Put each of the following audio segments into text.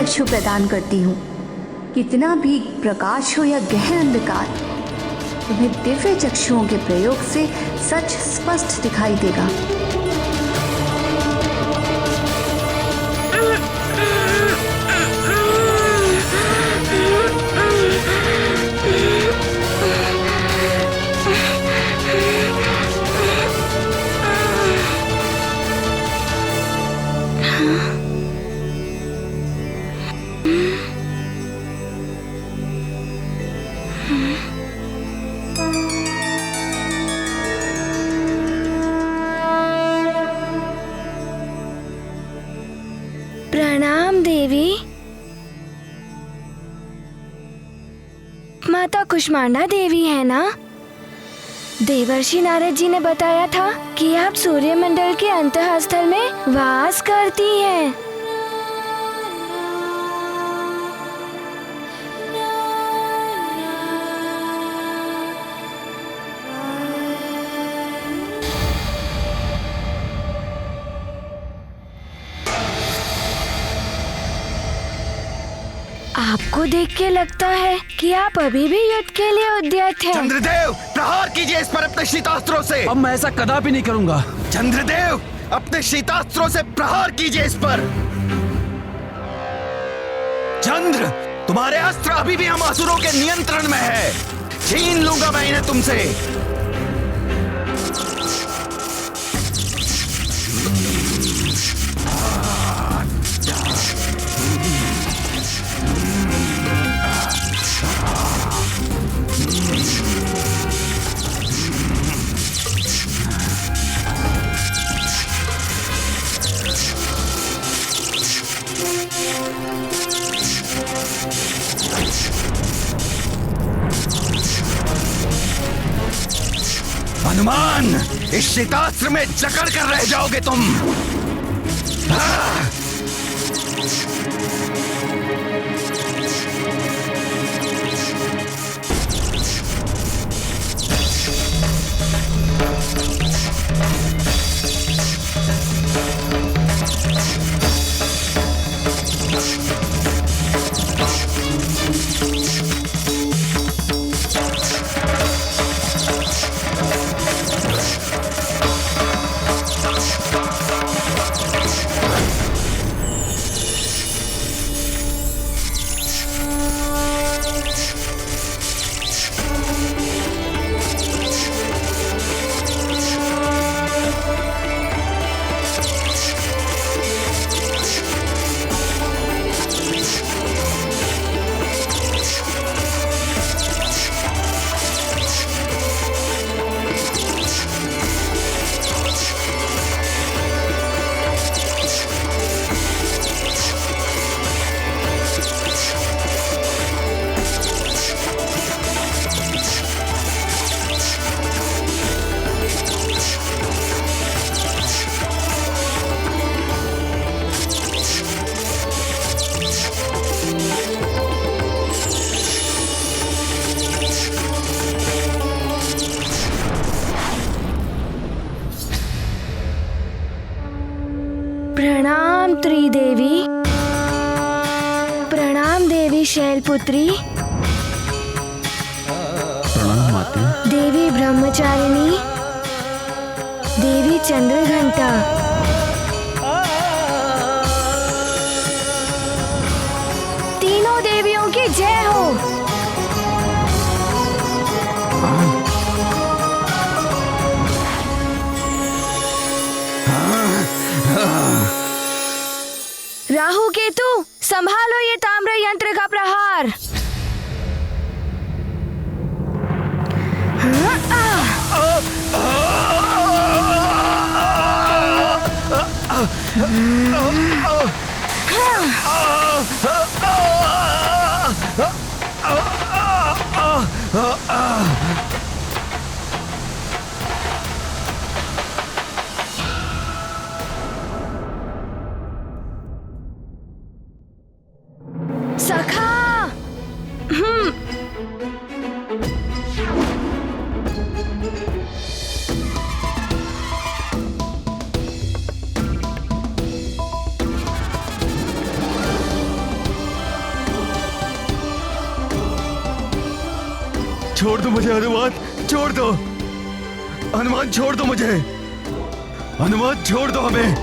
चक्षु प्रदान करती हूँ। कितना भी प्रकाश हो या गहन अंधकार, तुम्हें दिव्य चक्षुओं के प्रयोग से सच स्पष्ट दिखाई देगा। प्रणाम देवी। माता कुष्मांडा देवी है ना? देवर्षि नारद जी ने बताया था कि आप सूर्यमंडल के अंतःस्थल में वास करती हैं। आपको देख के लगता है कि आप अभी भी युद्ध के लिए उद्यत हैं। चंद्रदेव, प्रहार कीजिए इस पर अपने शीतास्त्रों से। अब मैं ऐसा कदापि नहीं करूंगा। चंद्रदेव, अपने शीतास्त्रों से प्रहार कीजिए इस पर। चंद्र, तुम्हारे अस्त्र अभी भी हम असुरों के नियंत्रण में है। छीन लूंगा मैं इन्हें तुमसे। हनुमान, इस शीतास्त्र में जकड़ कर रह जाओगे तुम। प्रणाम त्रिदेवी। प्रणाम देवी शैलपुत्री। प्रणाम माते। देवी ब्रह्मचारिणी। देवी चंद्रघंटा। तीनों देवियों की जय हो। राहु केतु, संभालो ये ताम्र यंत्र का प्रहार। सखा। छोड़ दो मुझे हनुमान, छोड़ दो हनुमान, छोड़ दो मुझे हनुमान, छोड़ दो हमें।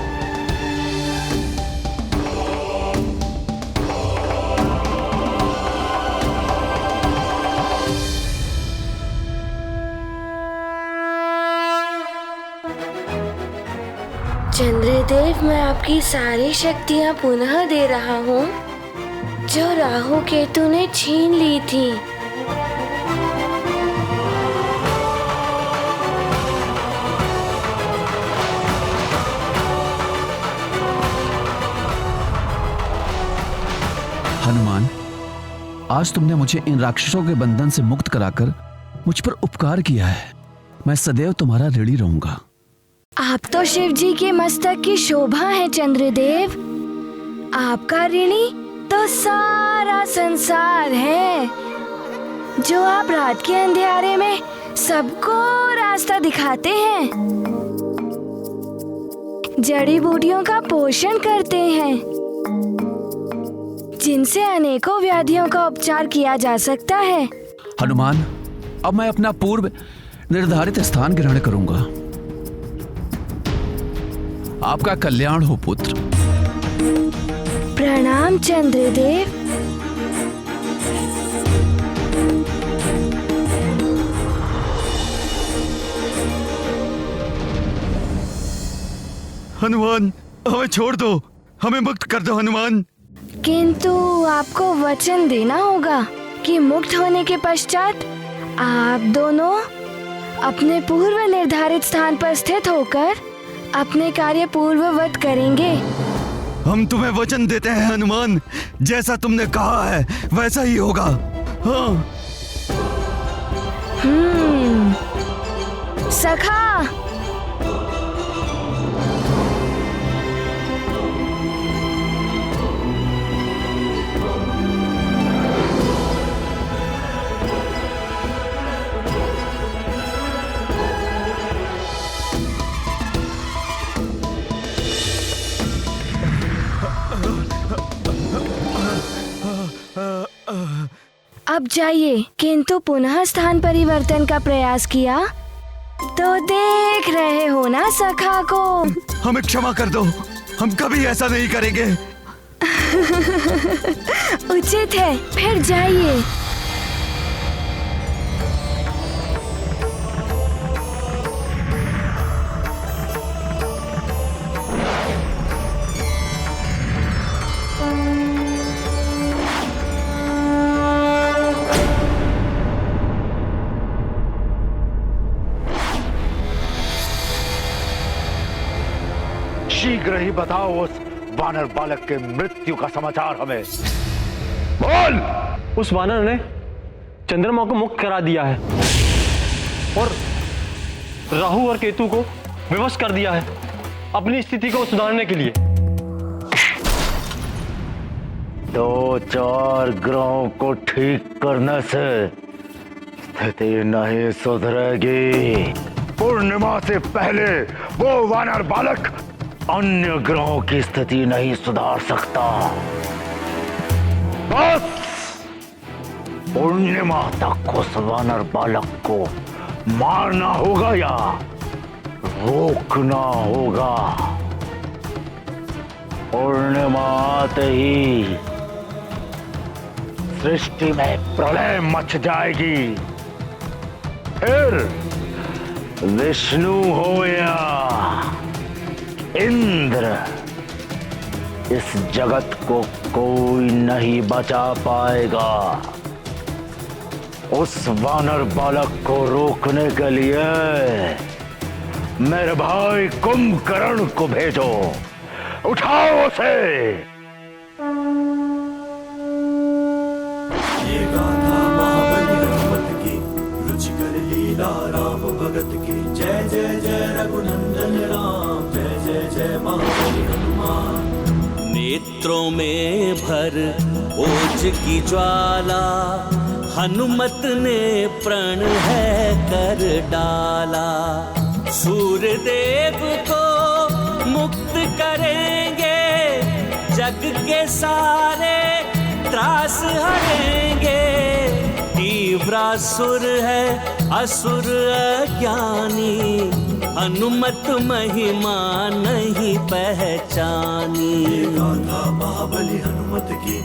चंद्रदेव, मैं आपकी सारी शक्तियां पुनः दे रहा हूँ जो राहु केतु ने छीन ली थी। हनुमान, आज तुमने मुझे इन राक्षसों के बंधन से मुक्त कराकर मुझ पर उपकार किया है। मैं सदैव तुम्हारा ऋणी रहूंगा। आप तो शिव जी के मस्तक की शोभा है चंद्रदेव। आपका ऋणी तो सारा संसार है, जो आप रात के अंधेरे में सबको रास्ता दिखाते हैं, जड़ी बूटियों का पोषण करते हैं, जिनसे अनेकों व्याधियों का उपचार किया जा सकता है। हनुमान, अब मैं अपना पूर्व निर्धारित स्थान ग्रहण करूंगा। आपका कल्याण हो पुत्र। प्रणाम चंद्रदेव। हनुमान, हमें छोड़ दो, हमें मुक्त कर दो हनुमान। किंतु आपको वचन देना होगा कि मुक्त होने के पश्चात आप दोनों अपने पूर्व निर्धारित स्थान पर स्थित होकर अपने कार्य पूर्ववत करेंगे। हम तुम्हें वचन देते हैं हनुमान, जैसा तुमने कहा है वैसा ही होगा। हाँ। सखा, अब जाइए। किंतु पुनः स्थान परिवर्तन का प्रयास किया तो देख रहे हो ना सखा को। हमें क्षमा कर दो, हम कभी ऐसा नहीं करेंगे। उचित है, फिर जाइए। शीघ्र ही बताओ उस वानर बालक के मृत्यु का समाचार हमें। बोल। उस वानर ने चंद्रमा को मुक्त करा दिया है और राहु और केतु को विवश कर दिया है अपनी स्थिति को सुधारने के लिए। 2-4 ग्रहों को ठीक करने से स्थिति नहीं सुधरेगी। पूर्णिमा से पहले वो वानर बालक अन्य ग्रहों की स्थिति नहीं सुधार सकता। बस पूर्णिमा तक उस वानर बालक को मारना होगा या रोकना होगा। पूर्णिमा आते ही सृष्टि में प्रलय मच जाएगी। फिर विष्णु हो या इंद्र, इस जगत को कोई नहीं बचा पाएगा। उस वानर बालक को रोकने के लिए मेरे भाई कुंभकर्ण को भेजो। उठाओ उसे। ये गाथा महाबली रघुपत की, रुचिकर लीला राम भगत की। जय जय जय रघुनंदन राम, जय जय जय महाबली हनुमान। नेत्रों में भर ओज की ज्वाला, हनुमत ने प्रण है कर डाला। सूर्यदेव को मुक्त करेंगे, जग के सारे त्रास हरेंगे। तीव्रासुर है असुर अज्ञानी, हनुमत महिमा नहीं पहचानी। ये गाथा महाबली हनुमत की,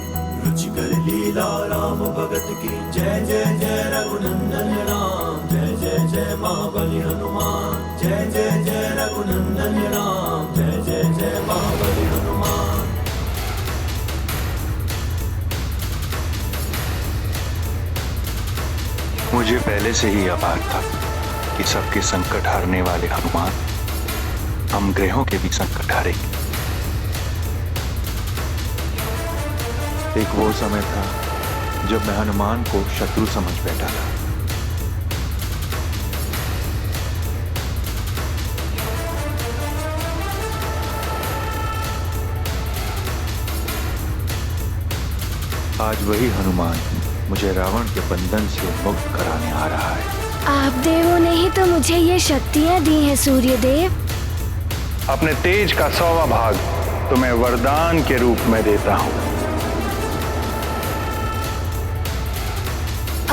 रुचिकर लीला राम भगत की। जय जय जय रघुनंदन राम, जय जय जय महाबली हनुमान। जय जय जय रघुनंदन राम, जय जय जय महाबली हनुमान। मुझे पहले से ही यह बात था कि सबके संकट हारने वाले हनुमान हम ग्रहों के भी संकट हारेंगे। एक वो समय था जब मैं हनुमान को शत्रु समझ बैठा था। आज वही हनुमान मुझे रावण के बंधन से मुक्त कराने आ रहा है। आप देवों ने ही तो मुझे ये शक्तियाँ दी हैं सूर्यदेव। अपने तेज का 100वां भाग तुम्हें वरदान के रूप में देता हूँ।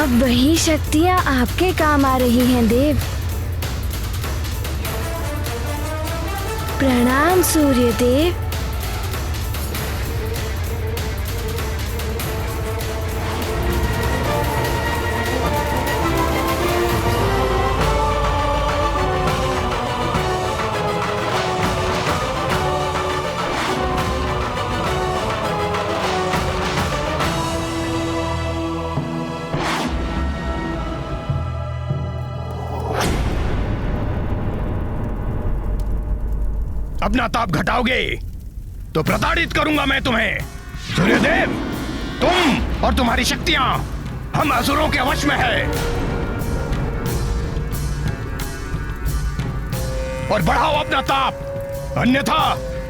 अब वही शक्तियाँ आपके काम आ रही हैं देव। प्रणाम सूर्यदेव। अपना ताप घटाओगे तो प्रताड़ित करूंगा मैं तुम्हें। सूर्यदेव, तुम और तुम्हारी शक्तियां हम असुरों के वश में है। और बढ़ाओ अपना ताप, अन्यथा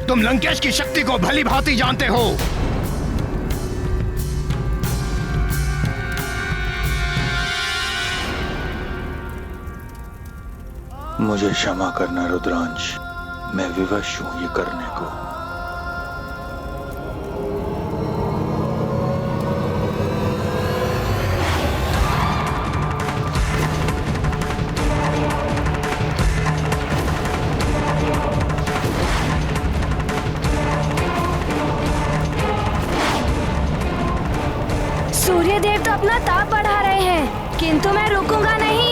तुम लंकेश की शक्ति को भली भांति जानते हो। मुझे क्षमा करना रुद्रांश, मैं विवश हूं ये करने को। सूर्यदेव तो अपना ताप बढ़ा रहे हैं, किंतु मैं रुकूंगा नहीं।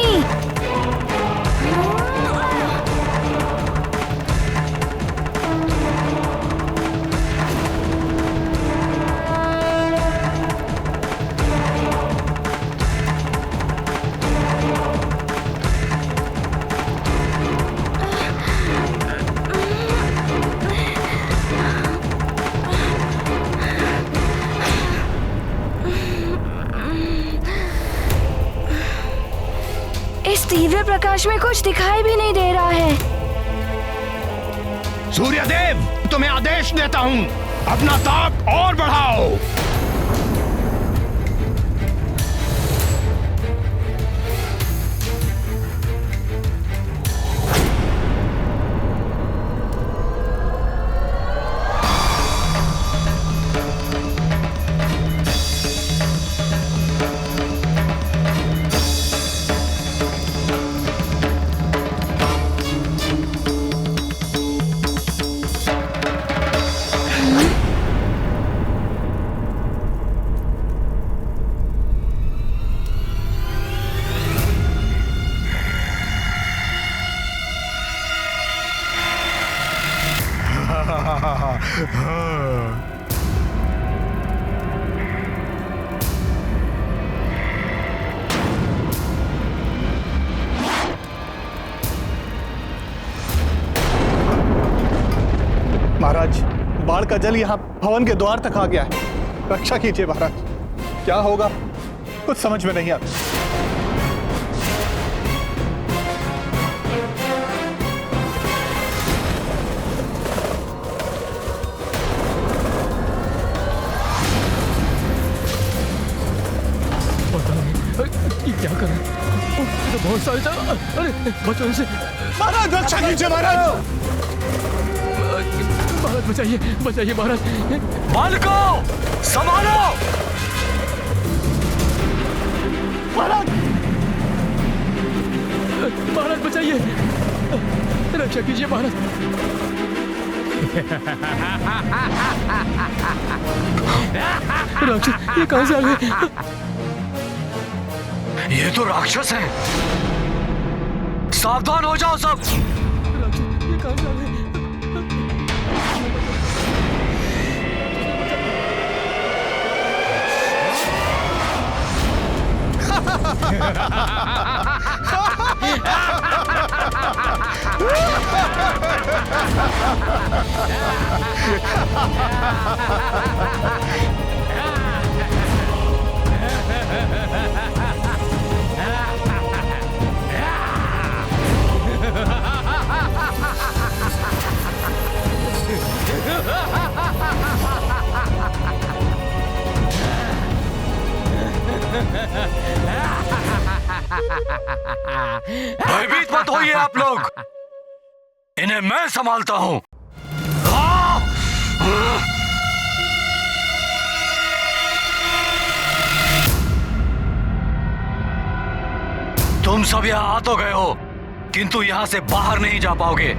इस तीव्र प्रकाश में कुछ दिखाई भी नहीं दे रहा है। सूर्यदेव, तुम्हें आदेश देता हूं, अपना ताप और बढ़ाओ। महाराज, बाढ़ का जल यहाँ भवन के द्वार तक आ गया है। रक्षा कीजिए महाराज, क्या होगा कुछ समझ में नहीं आता। क्या कर रहे हैं? तो बहुत सारे अरे बचों से महाराज रक्षा कीजिए महाराज। महाराज बचाइए, बचाइए महाराज। बालकों संभालो, महाराज, महाराज बचाइए, रक्षा कीजिए महाराज। राक्षस ये कहां से आ गए? ये तो राक्षस है, सावधान हो जाओ सब। राक्षस ये कहां से आ गए? भयभीत मत होइए आप लोग, इन्हें मैं संभालता हूं। तुम सब यहां आ तो गए हो, किंतु यहां से बाहर नहीं जा पाओगे।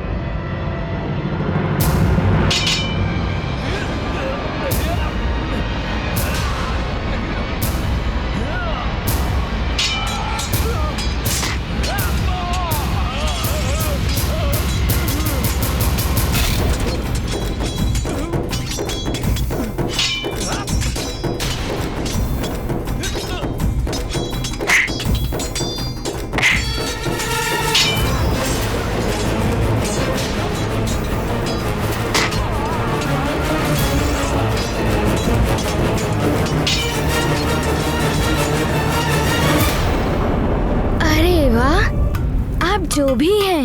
जो भी हैं,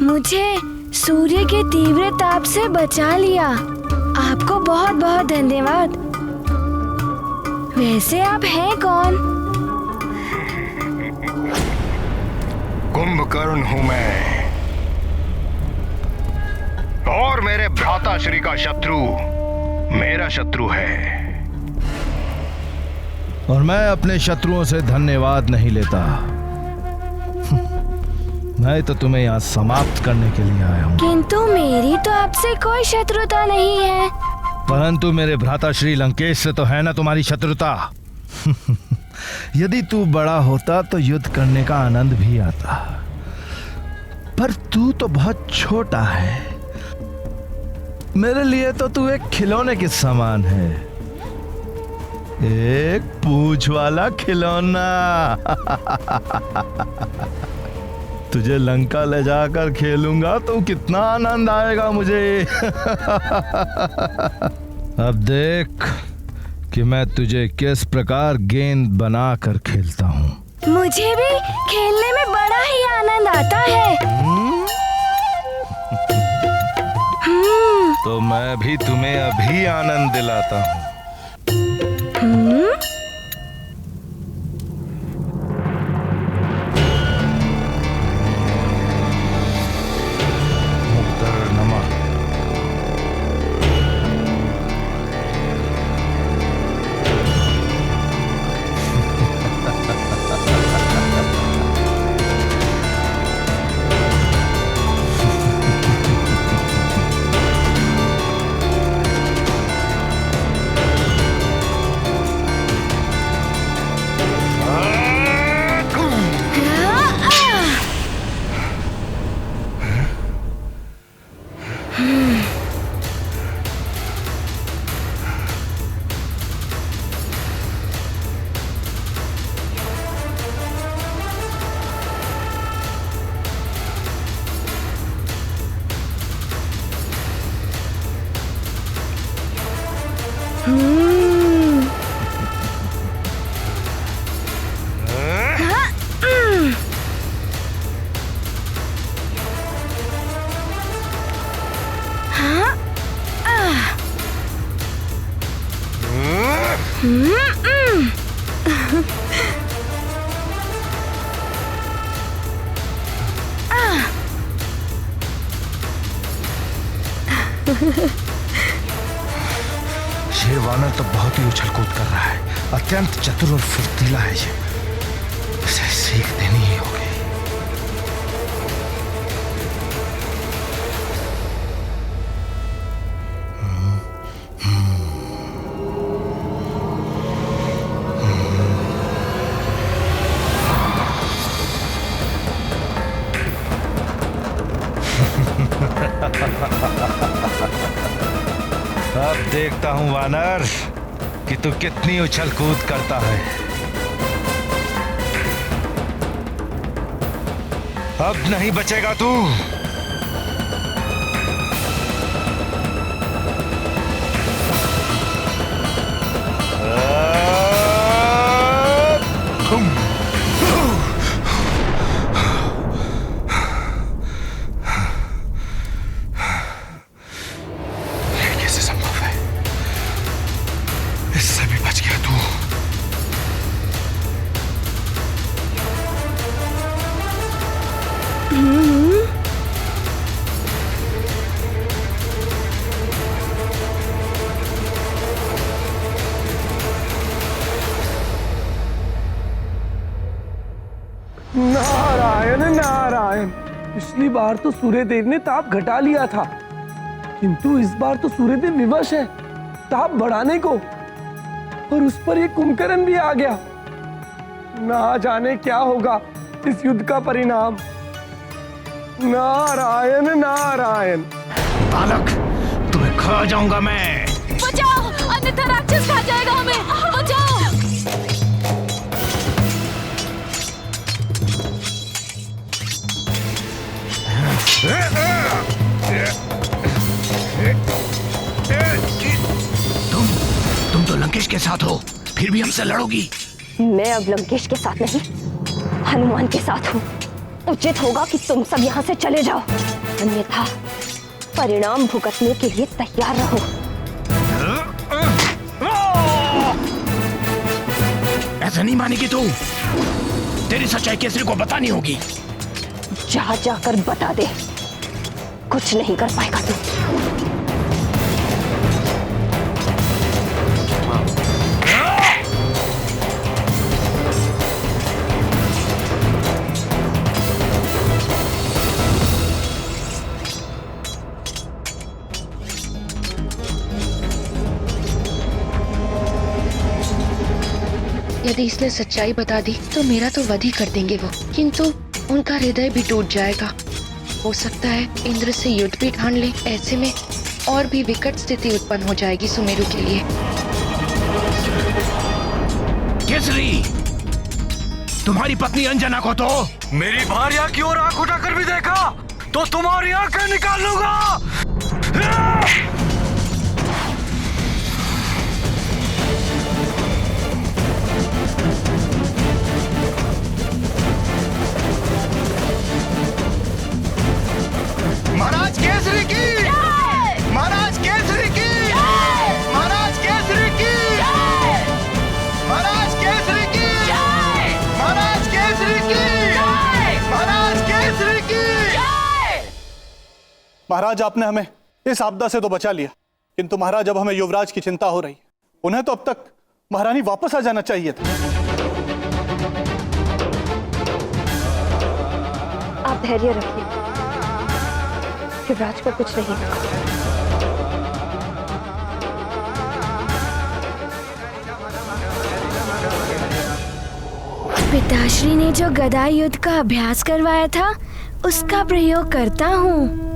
मुझे सूर्य के तीव्र ताप से बचा लिया। आपको बहुत बहुत धन्यवाद। वैसे आप हैं कौन? कुंभकर्ण हूं मैं, और मेरे भ्राता श्री का शत्रु मेरा शत्रु है। और मैं अपने शत्रुओं से धन्यवाद नहीं लेता। मैं तो तुम्हें यहाँ समाप्त करने के लिए आया हूँ। किंतु मेरी तो आपसे कोई शत्रुता नहीं है। परंतु मेरे भ्राता श्री लंकेश से तो है ना तुम्हारी शत्रुता। यदि तू बड़ा होता तो युद्ध करने का आनंद भी आता, पर तू तो बहुत छोटा है। मेरे लिए तो तू एक खिलौने के समान है, एक पूंछ वाला खिलौना। तुझे लंका ले जाकर खेलूंगा तो कितना आनंद आएगा मुझे। अब देख कि मैं तुझे किस प्रकार गेंद बनाकर खेलता हूँ। मुझे भी खेलने में बड़ा ही आनंद आता है। तो मैं भी तुम्हें अभी आनंद दिलाता हूँ। ये वानर तो बहुत ही उछल कूद कर रहा है, अत्यंत चतुर और फुर्तीला है ये। इसे सीख देनी ही होगी। अब देखता हूं वानर कि तू कितनी उछल कूद करता है। अब नहीं बचेगा तू। कैसे संभव है? इससे भी बच गया तू। नारायण नारायण। पिछली बार तो सूर्यदेव ने ताप घटा लिया था, किंतु इस बार तो सूर्यदेव विवश है ताप बढ़ाने को, और उस पर ये कुंभकर्ण भी आ गया। ना जाने क्या होगा इस युद्ध का परिणाम। नारायण नारायण। बालक, तुम्हें खा जाऊंगा मैं। बचाओ, अन्यथा राक्षस खा जाएगा हमें। बचाओ। तुम तो लंकेश के साथ हो, फिर भी हमसे लड़ोगी। मैं अब लंकेश के साथ नहीं, हनुमान के साथ हूँ। उचित होगा कि तुम सब यहाँ से चले जाओ, अन्यथा परिणाम भुगतने के लिए तैयार रहो। ऐसा नहीं मानेगी तू। तेरी सच्चाई केसरी को बतानी होगी। जा जाकर बता दे, कुछ नहीं कर पाएगा तू। यदि इसने सच्चाई बता दी तो मेरा तो वध ही कर देंगे वो, किंतु उनका हृदय भी टूट जाएगा। हो सकता है इंद्र से युद्ध भी ठान ले। ऐसे में और भी विकट स्थिति उत्पन्न हो जाएगी सुमेरु के लिए। केसरी, तुम्हारी पत्नी अंजना को तो मेरी भार्या की ओर आंख उठाकर भी देखा तो तुम्हारी आंखें निकाल लूंगा। महाराज केसरी की, महाराज केसरी की, महाराज केसरी की, महाराज केसरी की, महाराज केसरी की, महाराज केसरी की। महाराज, आपने हमें इस आपदा से तो बचा लिया, किंतु महाराज अब हमें युवराज की चिंता हो रही। उन्हें तो अब तक महारानी वापस आ जाना चाहिए था। आप धैर्य रखिए, युवराज को कुछ नहीं होगा। पिताश्री ने जो गदा युद्ध का अभ्यास करवाया था उसका प्रयोग करता हूँ।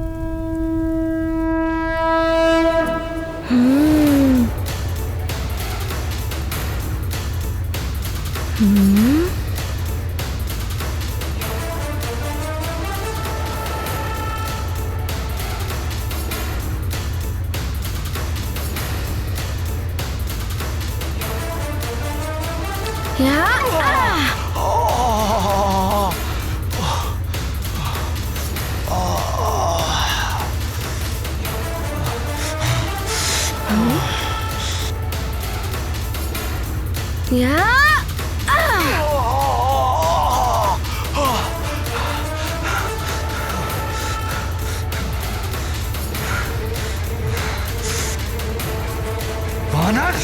वानर,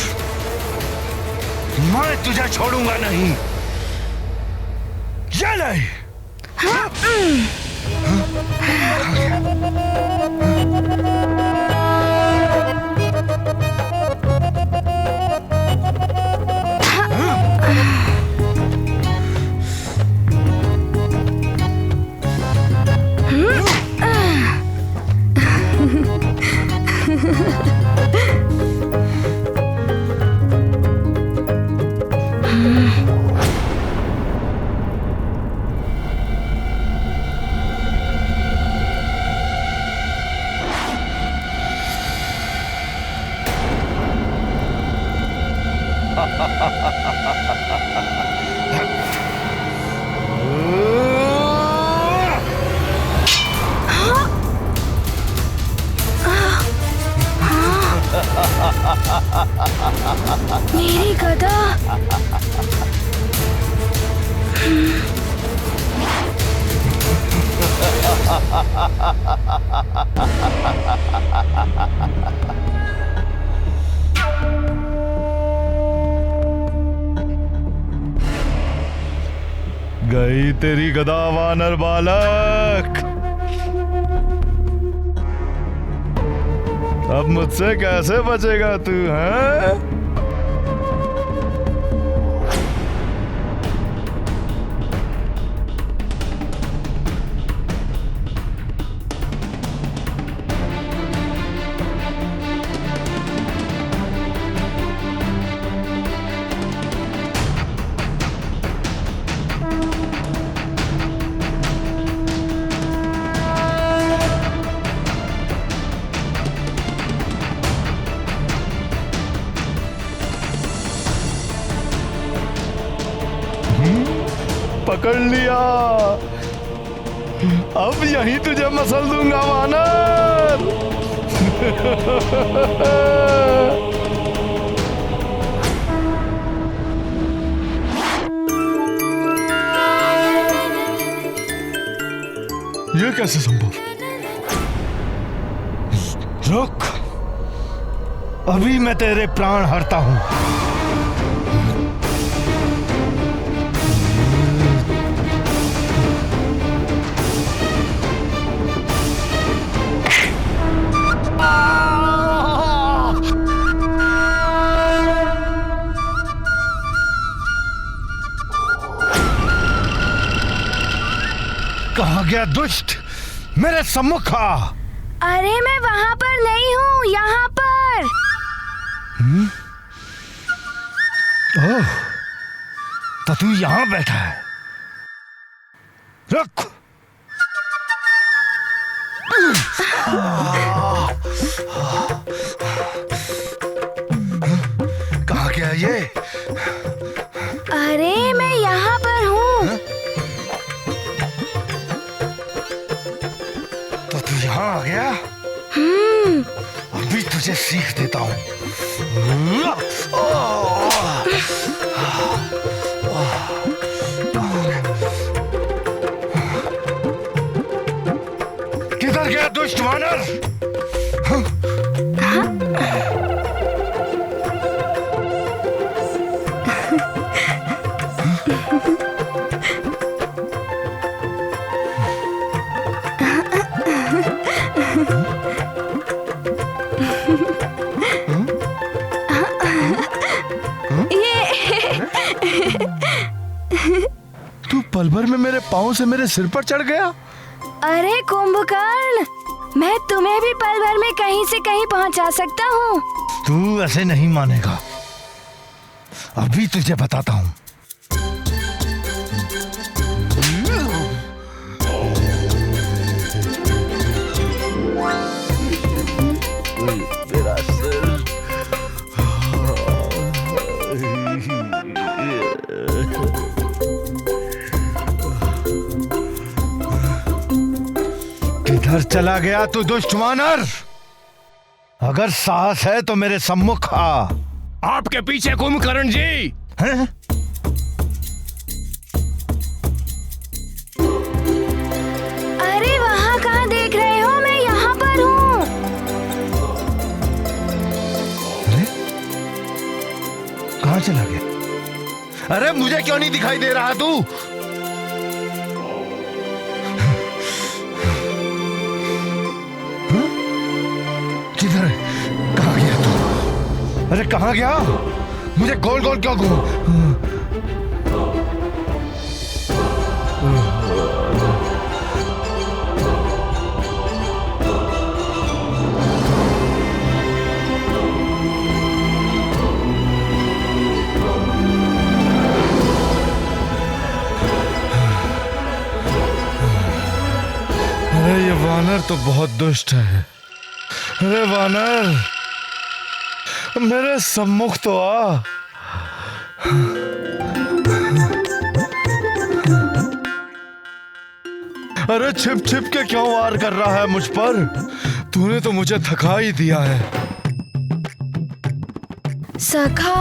मैं तुझे छोड़ूंगा नहीं। ये नहीं। मेरी गदा। गई तेरी गदा वानर बालक। अब मुझसे कैसे बचेगा तू, हैं? पकड़ लिया। अब यहीं तुझे मसल दूंगा वानर। ये कैसे संभव? रुक, अभी मैं तेरे प्राण हरता हूं। कहाँ गया दुष्ट? मेरे सम्मुख आ। अरे मैं वहाँ पर नहीं हूँ, यहाँ पर। ओह, तो तू यहाँ बैठा है। रुक। कहाँ गया ये? अरे मैं यहाँ पर हूँ। तो तू यहाँ आ गया? अभी तुझे सीख देता हूँ। किधर गया दुष्ट वानर? तू पल भर में मेरे पाँव से मेरे सिर पर चढ़ गया। अरे कुंभकर्ण, मैं तुम्हें भी पल भर में कहीं से कहीं पहुंचा सकता हूँ। तू ऐसे नहीं मानेगा, अभी तुझे बताता हूँ। मेरा सिर। किधर चला गया तू दुष्ट वानर? अगर साहस है तो मेरे सम्मुख आ। आपके पीछे कुंभकर्ण जी हैं? अरे वहाँ कहाँ देख रहे हो? मैं यहाँ पर हूँ। कहाँ चला गया? अरे मुझे क्यों नहीं दिखाई दे रहा तू? किधर है? कहाँ गया तू? अरे कहाँ गया? मुझे गोल गोल क्यों घूम? अरे ये वानर तो बहुत दुष्ट है। अरे वानर, मेरे सम्मुख तो आ। अरे छिप छिप के क्यों वार कर रहा है मुझ पर? तूने तो मुझे थका ही दिया है। सखा,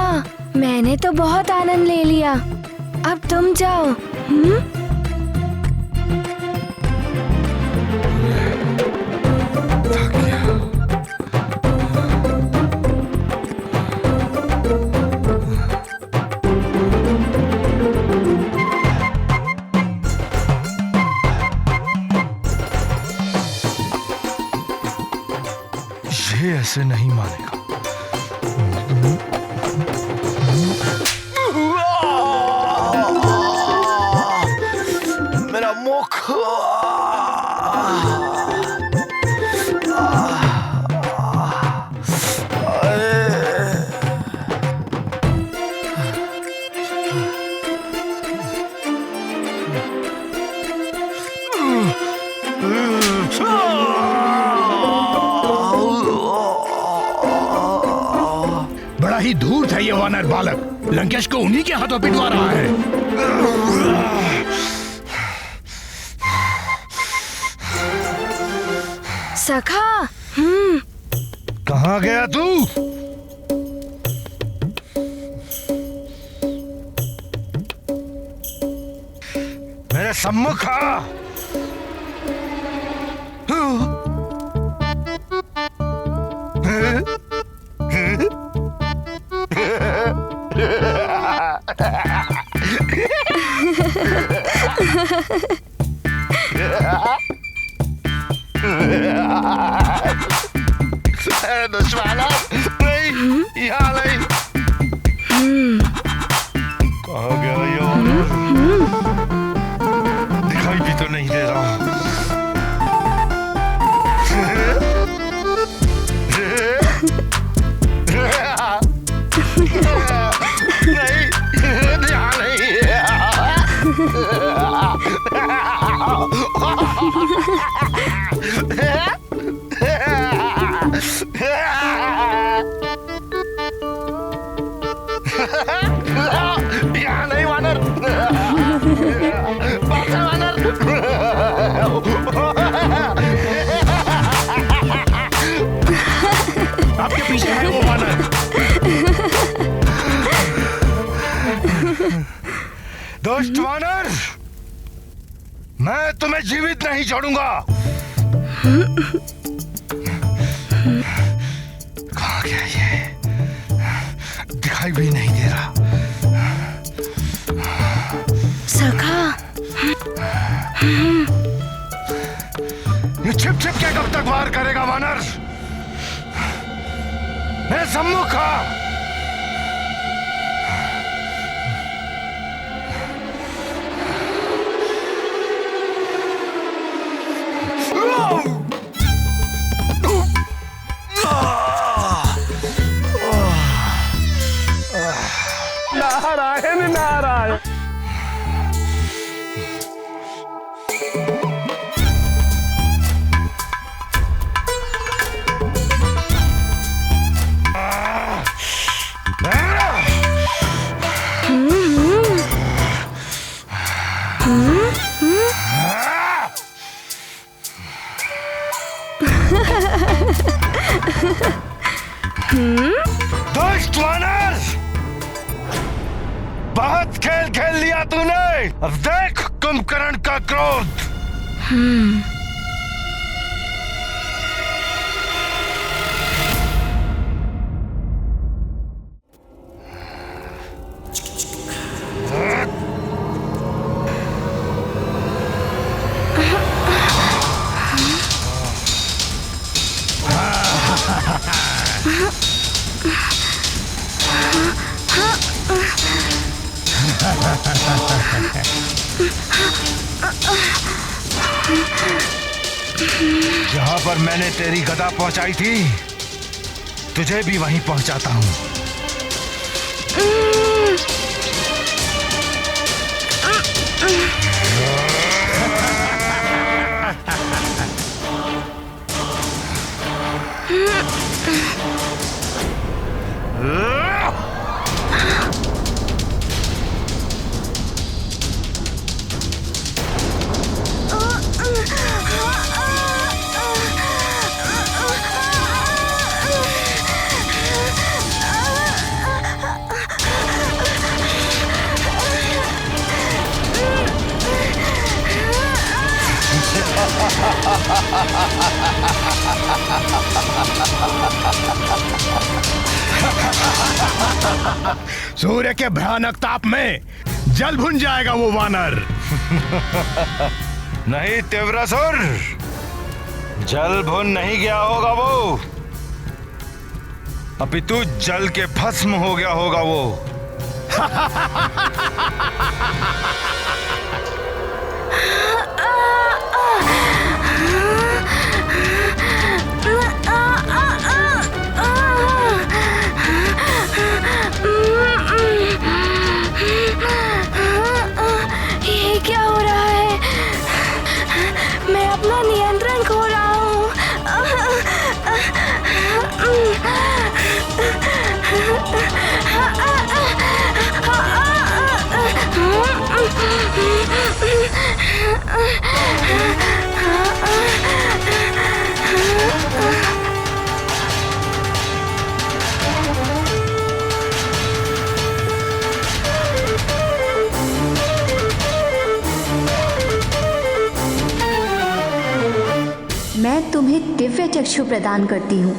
मैंने तो बहुत आनंद ले लिया, अब तुम जाओ। ये ऐसे नहीं मानेगा। मेरा मुख। बड़ा ही धूर्त है ये वानर बालक, लंकेश को उन्हीं के हाथों पिटवा रहा है। सखा, कहाँ गया तू? मेरे सम्मुख आ। दुश्मन नहीं, यहाँ नहीं। कहाँ गया ये वानर? दिखाई भी तो नहीं दे रहा। नहीं, यहाँ यहाँ नहीं वानर। बादशाह वानर। आपके पीछे है वो वानर। दोस्त वानर, मैं तुम्हें जीवित नहीं छोड़ूंगा। कहाँ गया ये? दिखाई भी नहीं दे रहा। सखा, ये छिप छिप के कब तक वार करेगा वानर? मेरे सम्मुख आ। नारायण नारायण। दोस्त वानर, बहुत खेल खेल लिया तूने। अब देख कुंभकर्ण का क्रोध। जहां पर मैंने तेरी गदा पहुंचाई थी, तुझे भी वहीं पहुंचाता हूं। सूर्य के भयानक ताप में जल भुन जाएगा वो वानर। नहीं तीव्रसुर, जल भुन नहीं गया होगा वो, अपितु जल के भस्म हो गया होगा वो। ये क्या हो रहा है? मैं अपना नियंत्रण खो रहा हूँ। मैं तुम्हें दिव्य चक्षु प्रदान करती हूँ।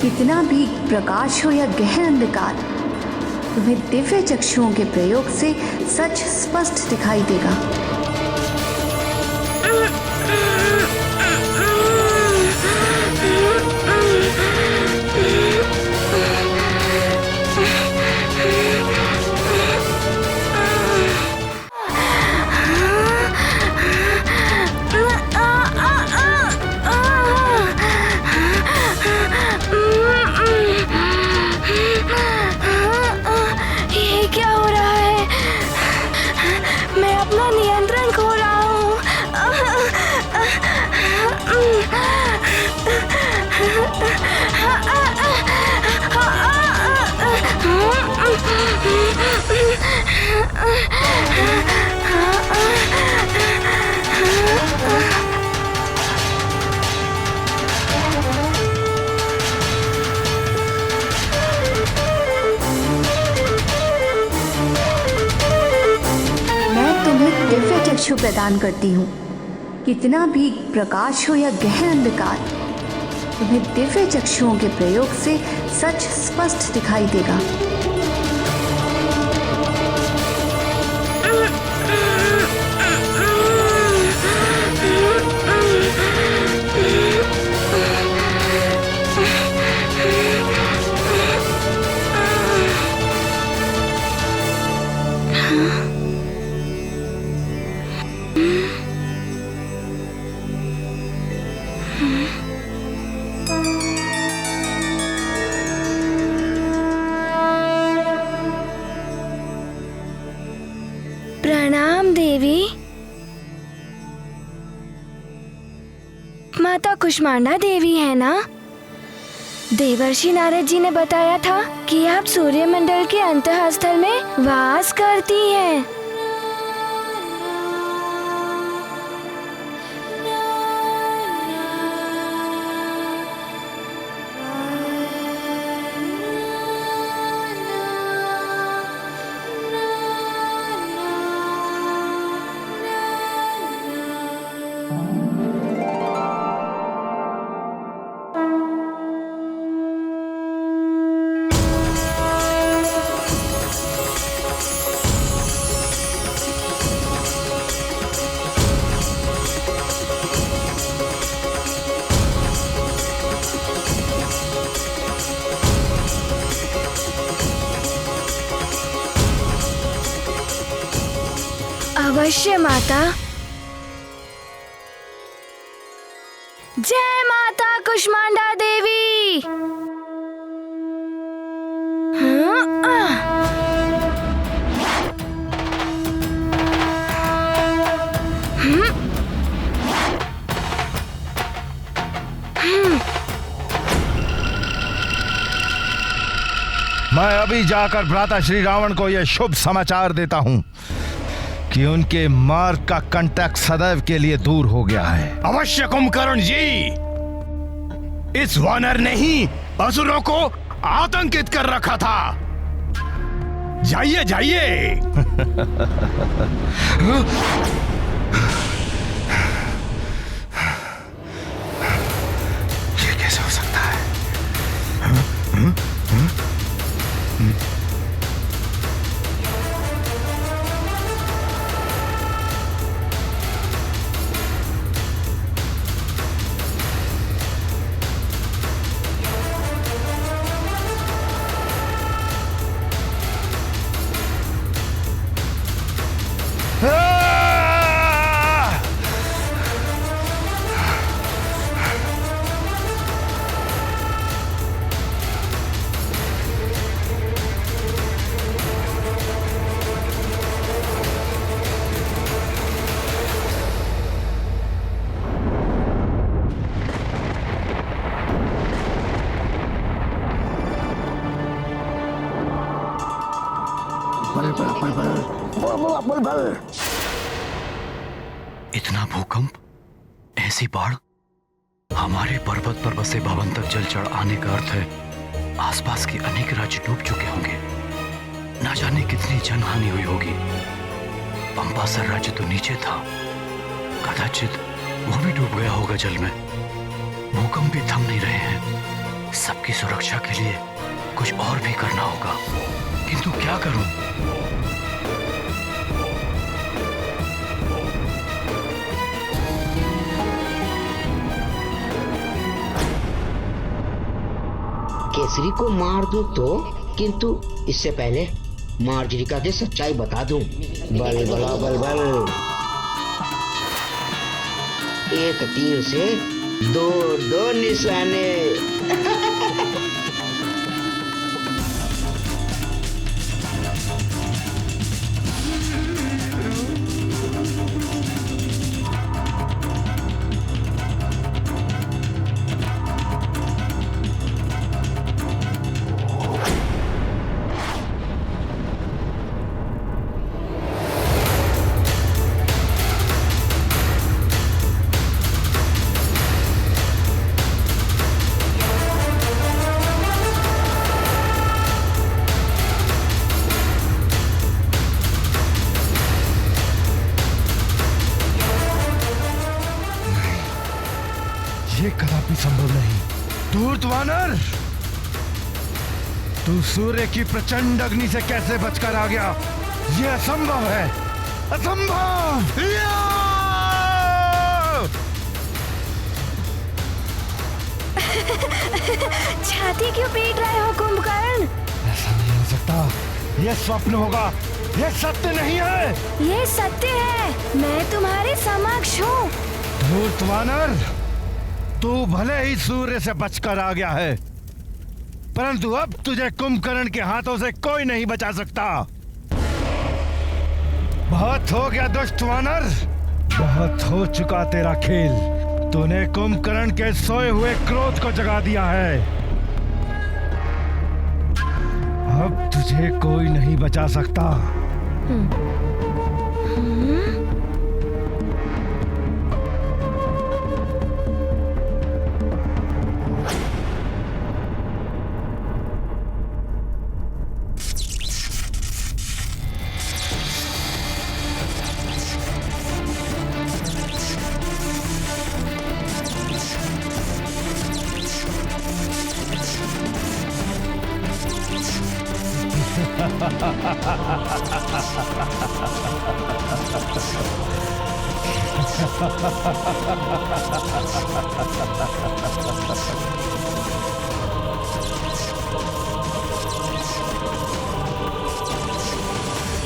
कितना भी प्रकाश हो या गहन अंधकार, तुम्हें दिव्य चक्षुओं के प्रयोग से सच स्पष्ट दिखाई देगा। दिव्य चक्षु प्रदान करती हूँ। कितना भी प्रकाश हो या गहन अंधकार, तुम्हें दिव्य चक्षुओं के प्रयोग से सच स्पष्ट दिखाई देगा। प्रणाम देवी। माता कुष्मांडा देवी है ना? देवर्षि नारद जी ने बताया था कि आप सूर्यमंडल के अंतःस्थल में वास करती हैं। अवश्य माता। जय माता कुष्मांडा देवी। मैं अभी जाकर भ्राता श्री रावण को यह शुभ समाचार देता हूं कि उनके मार्ग का कंटक सदैव के लिए दूर हो गया है। अवश्य कुंभकर्ण जी, इस वानर ने ही असुरों को आतंकित कर रखा था। जाइए जाइए। ये कैसे हो सकता है? इतना भूकंप, ऐसी बाढ़, हमारे पर्वत पर बसे भवन तक जल चढ़ आने का अर्थ है आसपास के अनेक राज्य डूब चुके होंगे। ना जाने कितनी जनहानि हुई होगी। पंपासर राज्य तो नीचे था, कदाचित वो भी डूब गया होगा जल में। भूकंप भी थम नहीं रहे हैं। सबकी सुरक्षा के लिए कुछ और भी करना होगा, किंतु क्या करूं? केसरी को मार दूं तो, किंतु इससे पहले मार्जरिका की सच्चाई बता दूं। बल बला बल बल, एक तीर से दो निशाने। ये कदापि संभव नहीं। धूर्त वानर, तू सूर्य की प्रचंड अग्नि से कैसे बचकर आ गया? ये असंभव है, असंभव। छाती क्यों पीट रहे हो कुंभकर्ण? ऐसा नहीं हो सकता, ये स्वप्न होगा, ये सत्य नहीं है। ये सत्य है, मैं तुम्हारे समक्ष हूँ। धूर्त वानर, तू भले ही सूर्य से बचकर आ गया है, परंतु अब तुझे कुंभकर्ण के हाथों से कोई नहीं बचा सकता। बहुत हो गया दुष्ट वानर, बहुत हो चुका तेरा खेल। तूने कुंभकर्ण के सोए हुए क्रोध को जगा दिया है। अब तुझे कोई नहीं बचा सकता।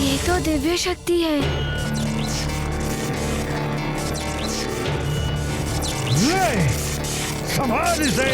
ये तो दिव्य शक्ति है। संभाल इसे।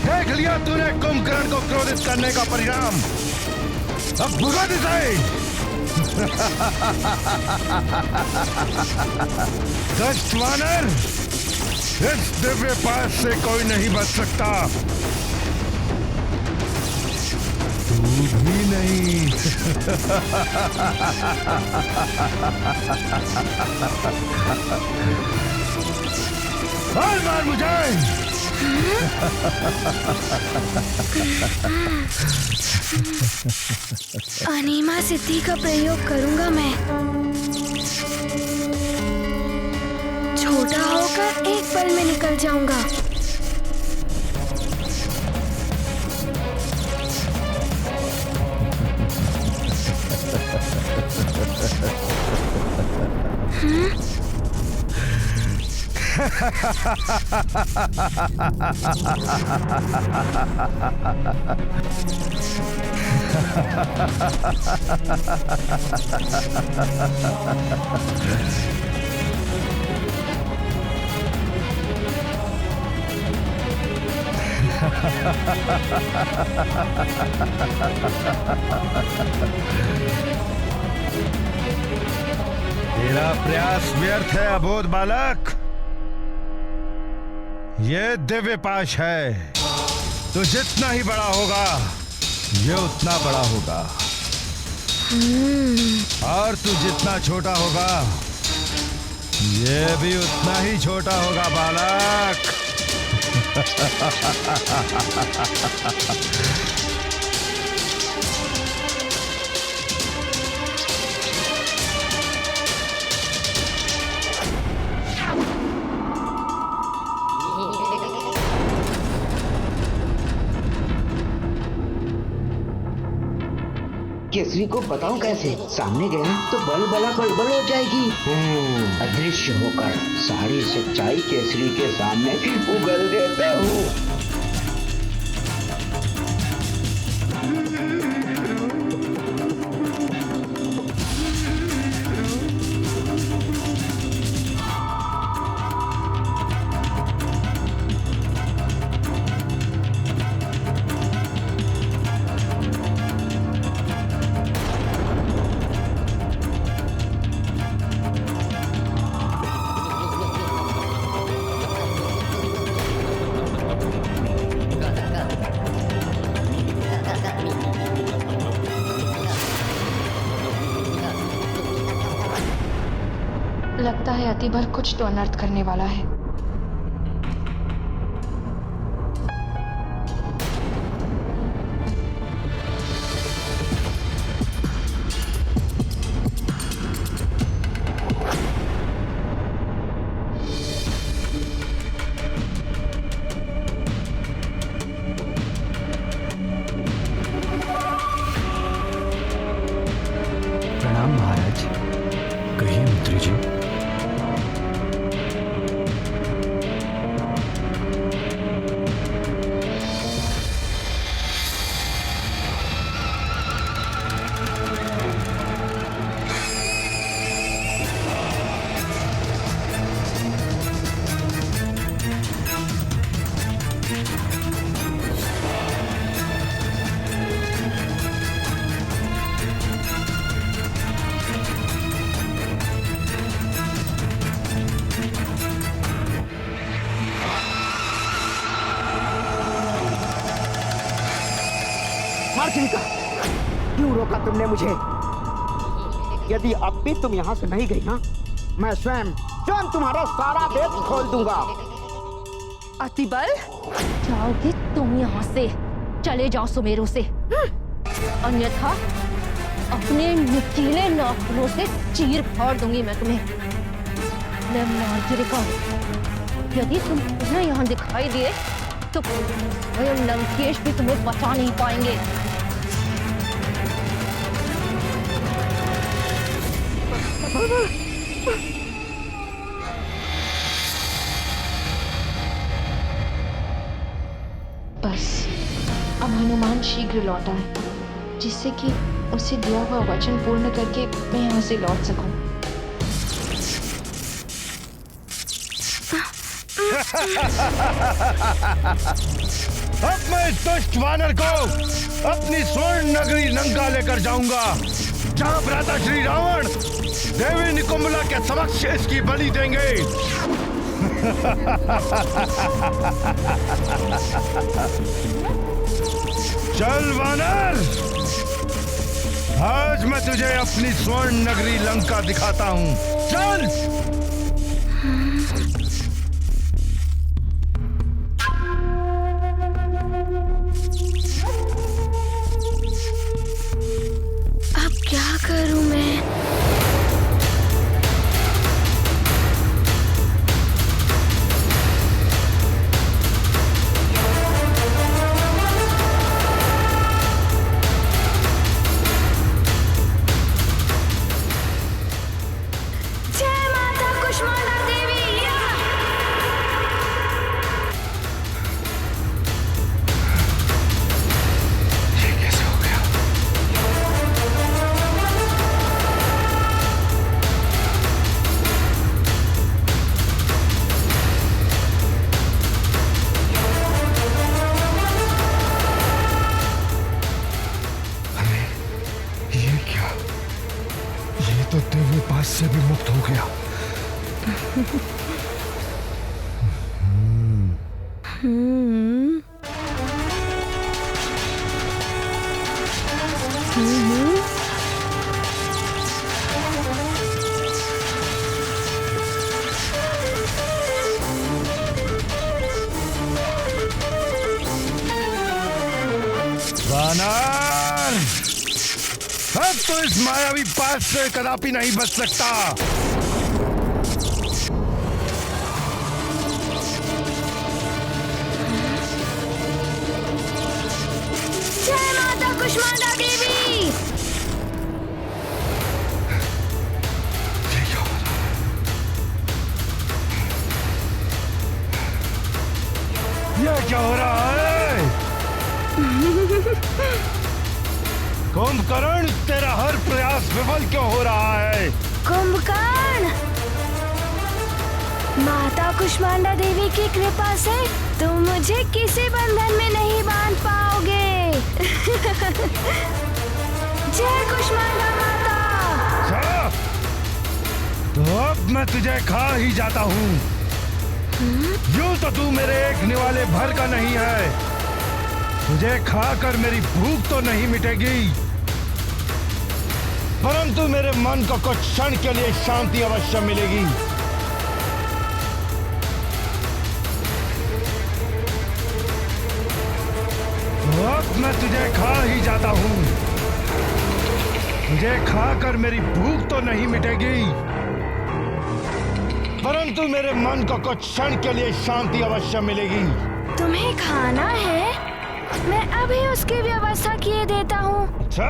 देख लिया तूने कुंभकर्ण को क्रोधित करने का परिणाम। अब भुगत इसे। दुष्ट वानर, इस दिव्य पास से कोई नहीं बच सकता, तू भी नहीं। मार मुझे। अनीमा सिद्धि का प्रयोग करूंगा मैं। छोटा होकर एक पल में निकल जाऊंगा। तेरा प्रयास व्यर्थ है अबोध बालक। ये दिव्य पाश है, तो जितना ही बड़ा होगा ये उतना बड़ा होगा, और तू जितना छोटा होगा ये भी उतना ही छोटा होगा बालक। केसरी को बताऊं कैसे? सामने गया तो बल बला बलबल हो जाएगी। अदृश्य होकर सारी सच्चाई केसरी के सामने उगल देता हूँ। लगता है अतिबल कुछ तो अनर्थ करने वाला है। प्रणाम महाराज। कहिए मंत्री जी। मार्जरिका, क्यों रोका तुमने मुझे? यदि अब भी तुम यहाँ से नहीं गई ना, मैं स्वयं तुम्हारा सारा वेद खोल दूंगा। अतिबल, जाओगे तुम यहाँ से? चले जाओ सुमेरु से, अन्यथा अपने नुकीले नाखूनों से चीर फाड़ दूंगी मैं तुम्हें। मैं मार्जरिका यदि तुम पुनः यहाँ दिखाई दिए तो स्वयं लंकेश भी तुम्हें बचा नहीं पाएंगे। बस अब हनुमान शीघ्र लौट आए, जिससे कि उसे दिया हुआ वचन पूर्ण करके मैं यहाँ से लौट सकूं। अब मैं इस दुष्ट वानर को अपनी स्वर्ण नगरी लंका लेकर जाऊंगा, जहां भ्राता श्री रावण देवी निकुंभला के समक्ष इसकी बलि देंगे। चल वानर, आज मैं तुझे अपनी स्वर्ण नगरी लंका दिखाता हूं। चल। अब क्या करूं मैं? तो दिव्य पास से भी मुक्त हो गया। वानर, अब तो इस मायावी पास से कदापि नहीं बच सकता। जय माता कुष्मांडा देवी। ये क्या हो रहा है? कुंभकर्ण, तेरा हर प्रयास विफल क्यों हो रहा है? कुंभकर्ण, माता कुष्मांडा देवी की कृपा से तुम मुझे किसी बंधन में नहीं बांध पाओगे। जय कुष्मांडा माता। तो अब मैं तुझे खा ही जाता हूँ। यूं तो तू मेरे एक निवाले भर का नहीं है। तुझे खाकर मेरी भूख तो नहीं मिटेगी, परंतु मेरे मन को कुछ क्षण के लिए शांति अवश्य मिलेगी। तो अब मैं तुझे खा ही जाता हूँ। तुझे खाकर मेरी भूख तो नहीं मिटेगी, परंतु मेरे मन को कुछ क्षण के लिए शांति अवश्य मिलेगी। तुम्हें खाना है? मैं अभी उसकी व्यवस्था किए देता हूँ। अच्छा।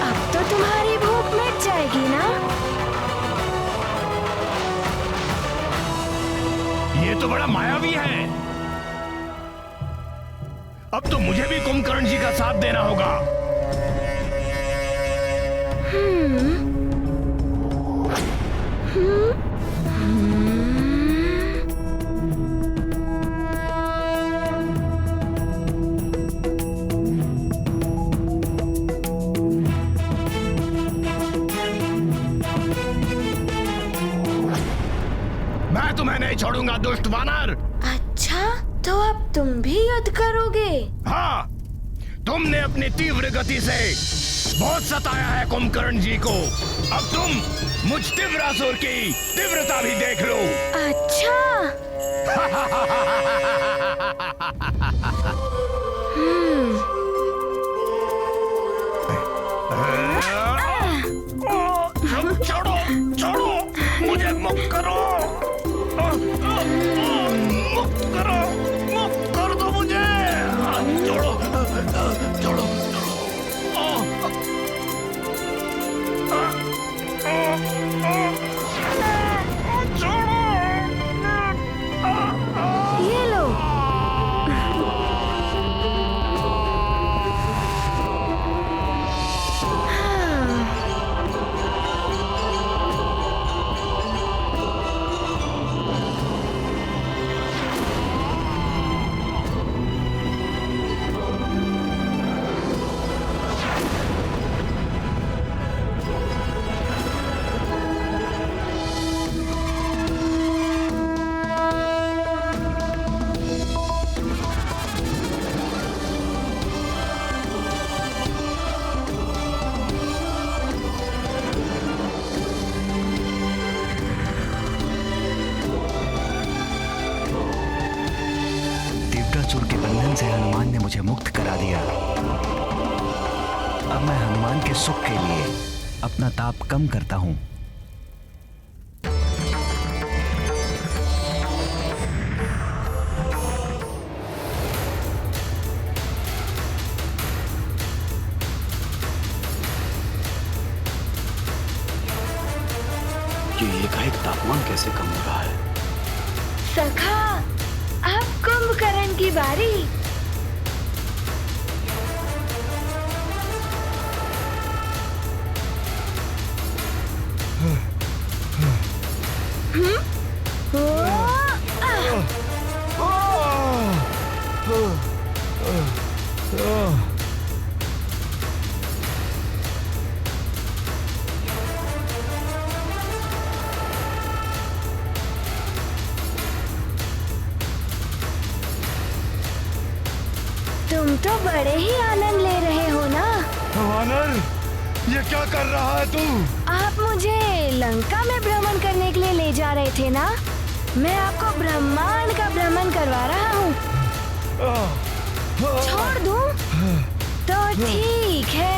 अब तो तुम्हारी भूख मिट जाएगी ना? ये तो बड़ा मायावी है। अब तो मुझे भी कुंभकर्ण जी का साथ देना होगा। मैं तुम्हें नहीं छोड़ूंगा दुष्ट वानर। अच्छा, तो अब तुम भी युद्ध करोगे? हाँ, तुमने अपनी तीव्र गति से बहुत सताया है कुंभकर्ण जी को। अब तुम मुझ तीव्रासुर की तीव्रता भी देख लो। अच्छा। छोड़ो छोड़ो, मुझे मुक्त करो, मुक्त करो, मुक्त कर दो मुझे। छोड़ो छोड़ो छोड़ो। ये लो। तीव्रासुर के बंधन से हनुमान ने मुझे मुक्त करा दिया। अब मैं हनुमान के सुख के लिए अपना ताप कम करता हूं। ये एकाएक तापमान कैसे कम हो रहा है? सखा, अब कुंभकर्ण की बारी। तुम तो बड़े ही आनंद ले रहे हो ना? वानर, ये क्या कर रहा है तू? आप मुझे लंका में भ्रमण करने के लिए ले जा रहे थे ना? मैं आपको ब्रह्मांड का भ्रमण करवा रहा हूँ। छोड़ दूँ? तो ठीक है।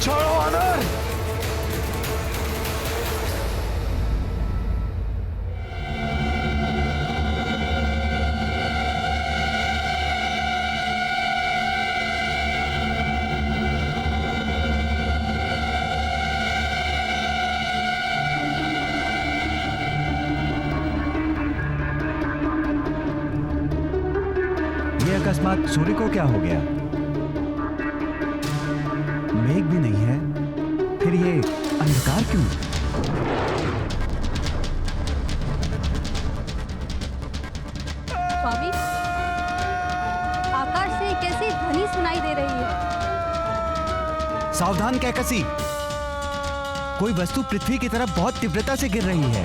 छोड़ो वानर। ये अकस्मात सूर्य को क्या हो गया? मेघ भी नहीं है, फिर ये अंधकार क्यों? स्वामी, आकाश से कैसी ध्वनि सुनाई दे रही है? सावधान कैकसी, कोई वस्तु पृथ्वी की तरफ बहुत तीव्रता से गिर रही है।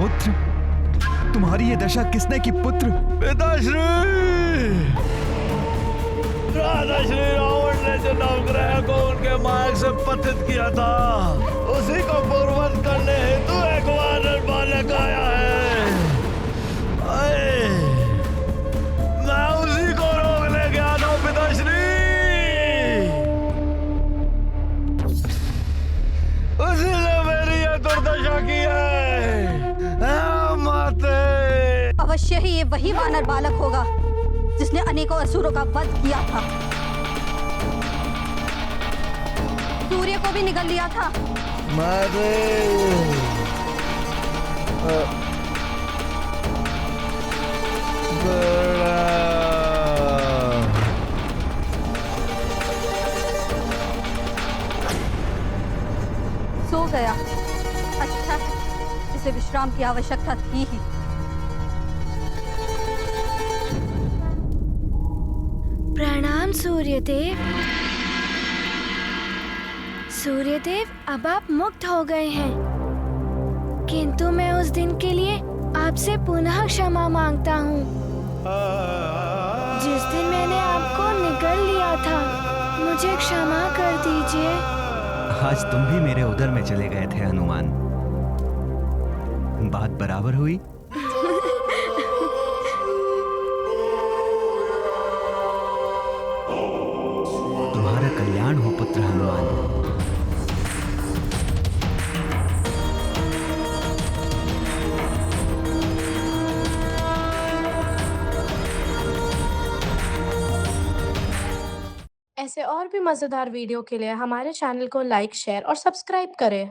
पुत्र, तुम्हारी ये दशा किसने की पुत्र? पिताश्री, राधा श्री रावण ने जो नवग्रह को उनके मार्ग से पतित किया था, उसी को पूर्ववत करने हेतु एक वानर बालक आया है। मैं उसी को रोकने गया था पिताश्री। उसी ने मेरी ये दुर्दशा की है। अवश्य ही ये वही वानर बालक होगा जिसने अनेकों असुरों का वध किया था। सूर्य को भी निगल लिया था। सो गया। अच्छा है, इसे विश्राम की आवश्यकता थी ही। प्रणाम सूर्यदेव। सूर्यदेव, अब आप मुक्त हो गए हैं, किंतु मैं उस दिन के लिए आपसे पुनः क्षमा मांगता हूँ जिस दिन मैंने आपको निगल लिया था। मुझे क्षमा कर दीजिए। आज तुम भी मेरे उदर में चले गए थे हनुमान। बात बराबर हुई। तुम्हारा कल्याण हो पुत्र हनुमान। ऐसे और भी मजेदार वीडियो के लिए हमारे चैनल को लाइक, शेयर और सब्सक्राइब करें।